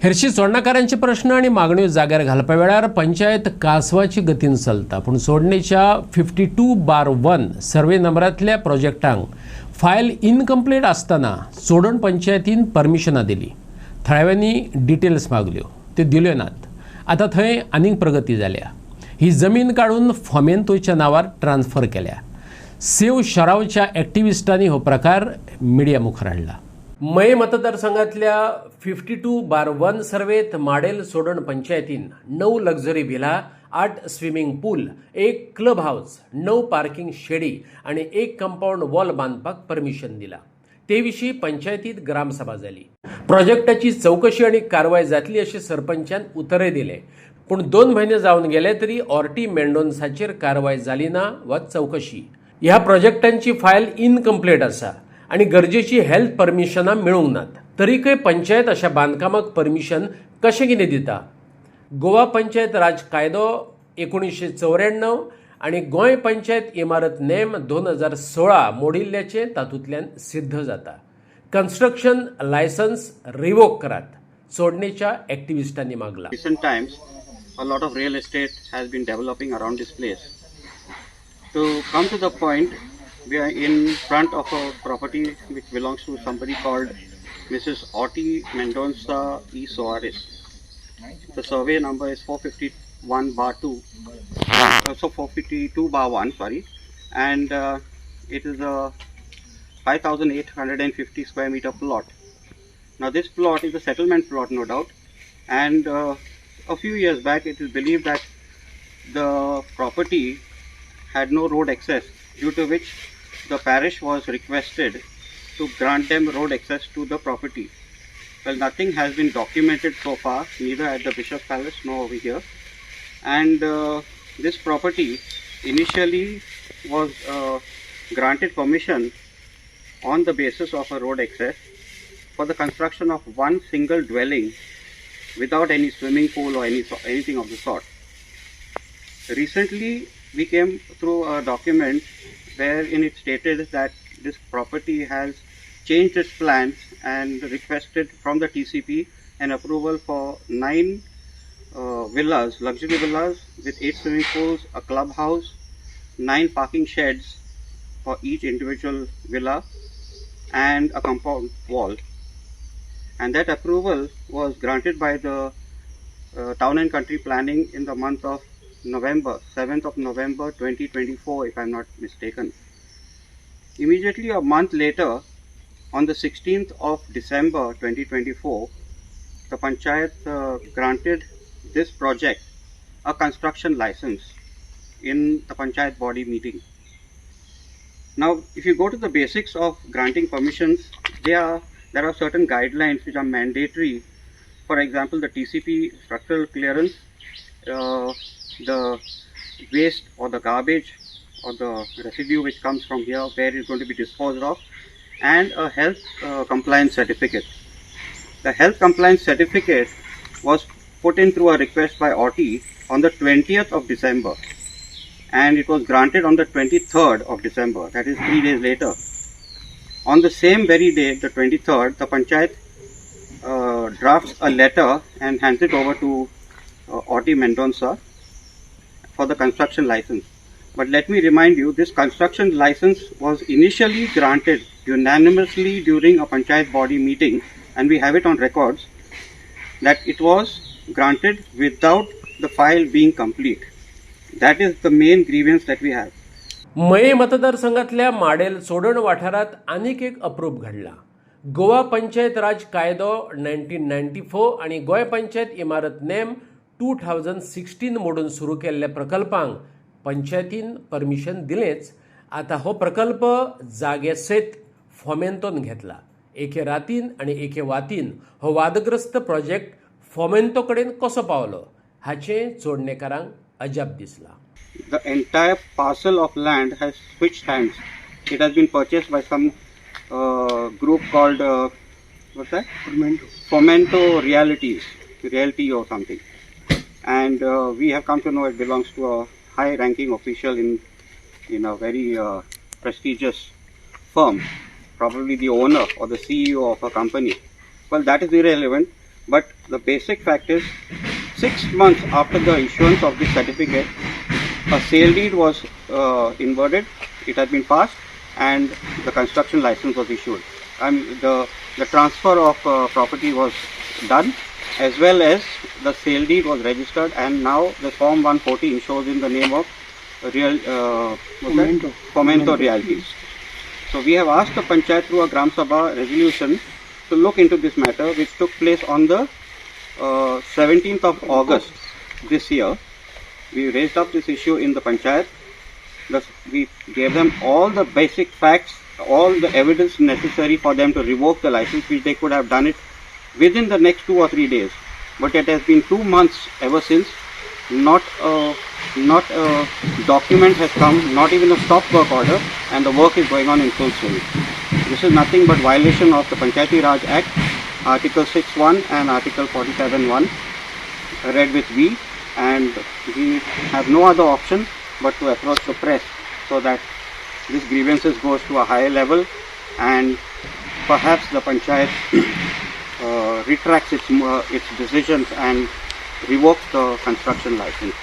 हेरशी सोडणाकारांचे प्रश्न आणि मागण्यो जाग्यार घालपा वेळार पंचायत कासवाची गतीन चलता, पूण सोडणेच्या 52/1 सर्वे नंबरांतल्या प्रोजेक्टांक फायल इनकम्प्लीट आसतना सोडण पंचायतीन परमिशनां दिली. थळाव्यांनी डिटेल्स मागल्यो, त्यो दिल्यो नात. आतां थंय आनीक प्रगती जाल्या. ही जमीन काडून फोमेंतोच्या नांवार ट्रान्स्फर केल्या. सेव शरावच्या एक्टिविस्टांनी हो प्रकार मिडिया मुखार हाडला. मय मतदारसंघातल्या 52/1 सर्वेत माडेल सोडण पंचायतीन 9 luxury villa, 8 swimming pool, 1 club house, 9 parking shady आणि 1 कंपाऊंड वॉल बांधपाक परमिशन दिला. ते विशीं पंचायतीत ग्रामसभा जाली. प्रोजेक्टाची चौकशी आणि कारवाय जातली अशें सरपंचान उतरे दिले. पूण 2 म्हयने जावन गेले तरी ऑर्टी मेंडोन्साचेर कारवाय जाली ना वा चौकशी. ह्या प्रोजेक्टांची फायल इनकम्प्लीट आसा आणि गरजेची हेल्थ परमिशनां मेळूंक नात. तरीकय पंचायत अशा बांदकामाक परमिशन कशें कितें दिता? गोवा पंचायत राज कायदो 1994 आणि गोंय पंचायत इमारत नेम 2016 मोडिल्ल्याचें तातूंतल्यान सिद्ध जाता. कन्स्ट्रक्शन लायसन्स रिवोक करात, सोडणेच्या एक्टिविस्टांनी मागला. Recent times, a lot of real estate has been developing around this place. To come to the point, we are in front of a property which belongs to somebody called Mrs. Orti Mendonça E. Soares. The survey number is 451/2, so 452/1, sorry, and it is a 5,850 square meter plot. Now this plot is a settlement plot, no doubt, and a few years back it is believed that the property had no road access, due to which the parish was requested to grant them road access to the property. Well, nothing has been documented so far, neither at the Bishop's Palace nor over here. And this property initially was granted permission on the basis of a road access for the construction of one single dwelling without any swimming pool or anything of the sort. Recently, we came through a document wherein it stated that this property has changed its plans and requested from the TCP an approval for 9 villas, luxury villas with 8 swimming pools, a clubhouse, 9 parking sheds for each individual villa, and a compound wall. And that approval was granted by the Town and Country Planning in the month of November, 7th of November 2024, if I'm not mistaken. Immediately a month later, on the 16th of December 2024, the Panchayat granted this project a construction license in the Panchayat body meeting. Now, if you go to the basics of granting permissions, there are certain guidelines which are mandatory. For example, the TCP structural clearance, the waste or the garbage or the residue which comes from here, where it's going to be disposed of, and a health compliance certificate. The health compliance certificate was put in through a request by Orti on the 20th of December, and it was granted on the 23rd of December, that is 3 days later. On the same very day, the 23rd, the Panchayat drafts a letter and hands it over to Orti Mendonça for the construction license. But let me remind you, this construction license was initially granted unanimously during a Panchayat body meeting, and we have it on records that it was granted without the file being complete. That is the main grievance that we have. मये मतदारसंघातल्या model सोडण वाठारात आनीक एक अप्रूप घडला. गोवा पंचायत राज कायदो 1994 आणि गोंय पंचायत इमारत नेम 2016 मोडून सुरू केल्ल्या प्रकल्पांक पंचायतीन परमिशन दिलेच. आता हो प्रकल्प जाग्यासयत फोमेंतोन घेतला. एके रातीन आणि एके वातीन हो वादग्रस्त प्रोजेक्ट फोमेंतो कडेन कसो पावलो हाचें चोडणेकारांक अजाप दिसला. The entire parcel of land has switched hands. It has been purchased by some group called what's that? Fomento Realty or something. And we have come to know it belongs to a high-ranking official in a very prestigious firm, probably the owner or the CEO of a company. Well, that is irrelevant, but The basic fact is 6 months after the issuance of this certificate, a sale deed was inverted, it had been passed, and the construction license was issued. And the transfer of property was done, as well as the sale deed was registered, and now the Form 114 shows in the name of Fomento Realties. So we have asked the Panchayat through a Gram Sabha resolution to look into this matter, which took place on the 17th of August this year. We raised up this issue in the Panchayat. We gave them all the basic facts, all the evidence necessary for them to revoke the license, which they could have done it within the next 2 or 3 days. But it has been 2 months ever since. Not a document has come, not even a stop work order, and the work is going on in full swing. This is nothing but violation of the Panchayati Raj Act, Article 6(1) and Article 47(1), read with V, and we have no other option but to approach the press so that this grievances goes to a higher level, and perhaps the Panchayat retracts its decisions and revokes the construction license.